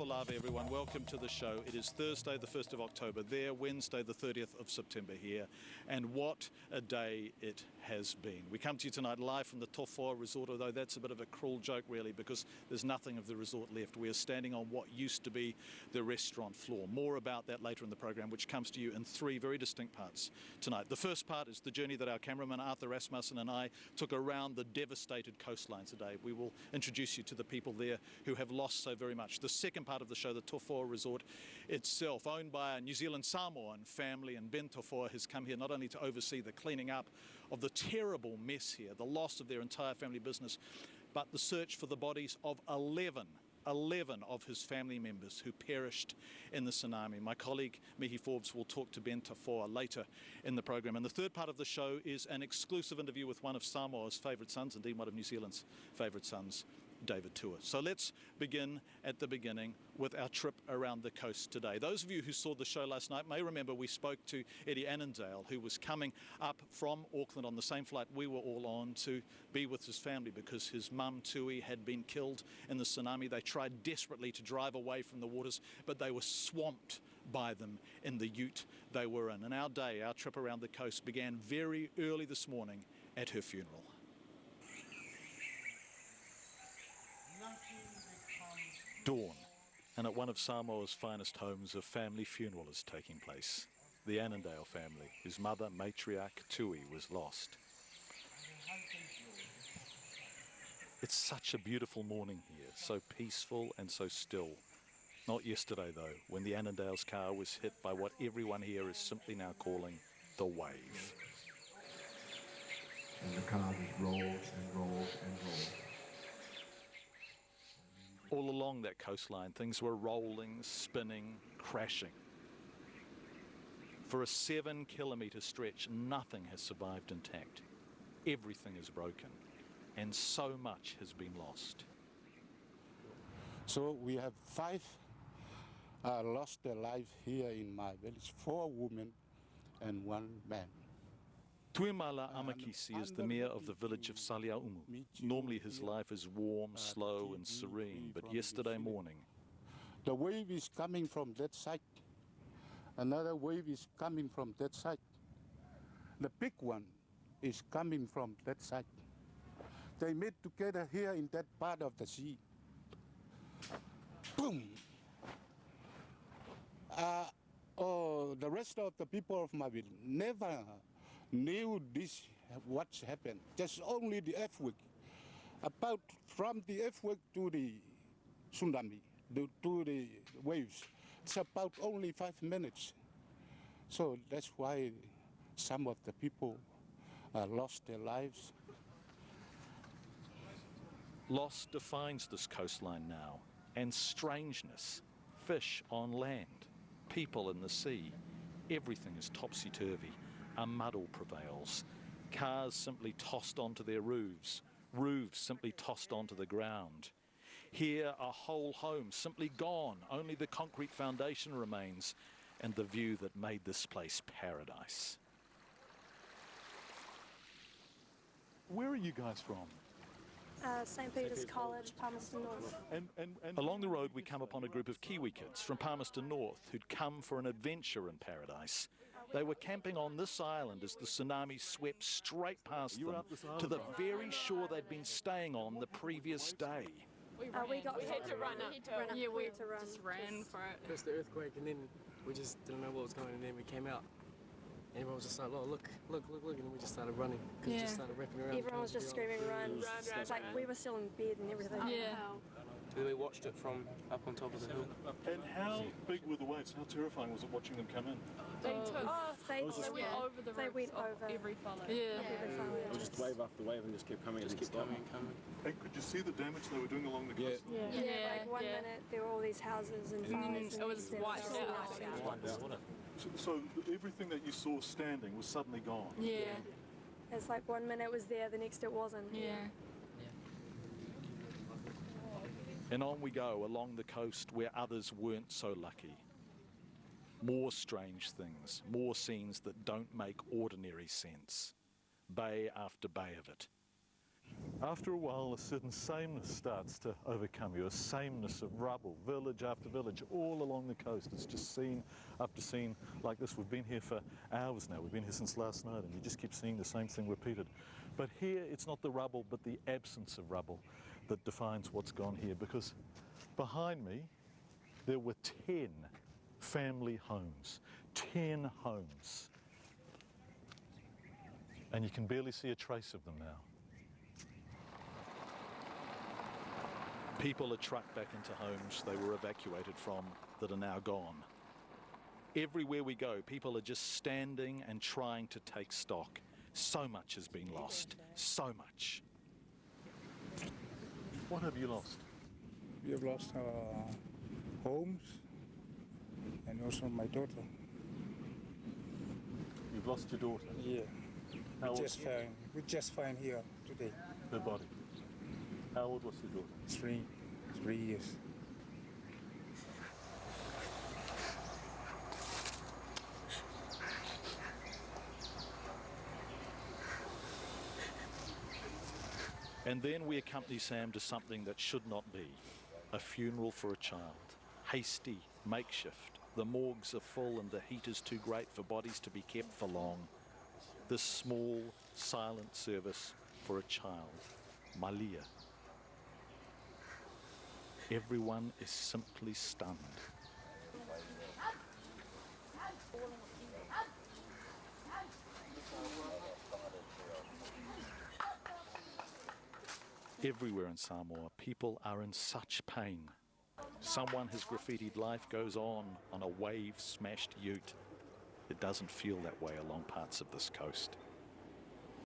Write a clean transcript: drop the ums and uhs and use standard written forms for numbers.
lava, everyone. Welcome to the show. It is Thursday, the 1st of October there, Wednesday, the 30th of September here. And what a day it has been. We come to you tonight live from the Tofoa Resort, although that's a bit of a cruel joke, really, because there's nothing of the resort left. We are standing on what used to be the restaurant floor. More about that later in the program, which comes to you in three very distinct parts tonight. The first part is the journey that our cameraman Arthur Rasmussen and I took around the devastated coastline today. We will introduce you to the people there who have lost so very much. The second part of the show, the Tofoa Resort itself, owned by a New Zealand Samoan family, and Ben Tofoa has come here not only to oversee the cleaning up of the terrible mess here, the loss of their entire family business, but the search for the bodies of 11 of his family members who perished in the tsunami. My colleague Mihi Forbes will talk to Ben Tofoa later in the program. And the third part of the show is an exclusive interview with one of Samoa's favourite sons, indeed one of New Zealand's favourite sons, David Tua. So let's begin at the beginning with our trip around the coast today. Those of you who saw the show last night may remember we spoke to Eddie Annandale, who was coming up from Auckland on the same flight we were all on to be with his family because his mum Tui had been killed in the tsunami. They tried desperately to drive away from the waters, but they were swamped by them in the ute they were in. And our day, our trip around the coast, began very early this morning at her funeral. Dawn, and at one of Samoa's finest homes, a family funeral is taking place. The Annandale family, whose mother, matriarch Tui, was lost. It's such a beautiful morning here, so peaceful and so still. Not yesterday, though, when the Annandale's car was hit by what everyone here is simply now calling the wave. And the car just rolls and rolls and rolls. All along that coastline, things were rolling, spinning, crashing. For a 7-kilometre stretch, nothing has survived intact. Everything is broken, and so much has been lost. So we have 5 lost their life here in my village, 4 women and 1 man. Tuimala Amakisi is the mayor of the village of Saliaumu. Normally his life is warm, slow and serene, but yesterday morning... The wave is coming from that side. Another wave is coming from that side. The big one is coming from that side. They meet together here in that part of the sea. Boom! The rest of the people of my village never knew this, what's happened. Just only the earthquake. About from the earthquake to the tsunami, to the waves, it's about only 5 minutes. So that's why some of the people lost their lives. Loss defines this coastline now, and strangeness. Fish on land, people in the sea. Everything is topsy-turvy. A muddle prevails. Cars simply tossed onto their roofs. Roofs simply tossed onto the ground. Here, a whole home simply gone. Only the concrete foundation remains and the view that made this place paradise. Where are you guys from? St. Peter's College, Palmerston North. Along the road we come upon a group of Kiwi kids from Palmerston North who'd come for an adventure in paradise. They were camping on this island as the tsunami swept straight past them to the very shore they'd been staying on the previous day. We had to run up. Yeah, we had to run. just ran for it. First the earthquake, and then we just didn't know what was going on, and then we came out. Everyone was just like, oh, look, and we just started running, because it just started wrapping around. Everyone was just screaming, run. It's like we were still in bed and everything. Yeah. So we watched it from up on top of the hill. And how big were the waves? How terrifying was it watching them come in? They went over the They went over every follow. every follow. It was just wave after wave and just kept coming and Just kept coming and coming. And could you see the damage they were doing along the coast? Yeah, like one minute there were all these houses and fires. it was wiped out. So everything that you saw standing was suddenly gone? Yeah. It's like 1 minute it was there, the next it wasn't. Yeah. And on we go along the coast where others weren't so lucky. More strange things, more scenes that don't make ordinary sense. Bay after bay of it. After a while, a certain sameness starts to overcome you, a sameness of rubble, village after village, all along the coast. It's just scene after scene like this. We've been here for hours now. We've been here since last night, and you just keep seeing the same thing repeated. But here, it's not the rubble, but the absence of rubble that defines what's gone here, because behind me, there were 10 family homes, 10 homes. And you can barely see a trace of them now. People are trucked back into homes they were evacuated from that are now gone. Everywhere we go, people are just standing and trying to take stock. So much has been lost, so much. What have you lost? We have lost our homes and also my daughter. You've lost your daughter. Yeah. How old? We just found here today. Her body. How old was your daughter? 3 years. And then we accompany Sam to something that should not be. A funeral for a child. Hasty, makeshift. The morgues are full and the heat is too great for bodies to be kept for long. This small, silent service for a child. Malia. Everyone is simply stunned. Everywhere in Samoa, people are in such pain. Someone has graffitied "Life goes on" a wave-smashed ute. It doesn't feel that way along parts of this coast.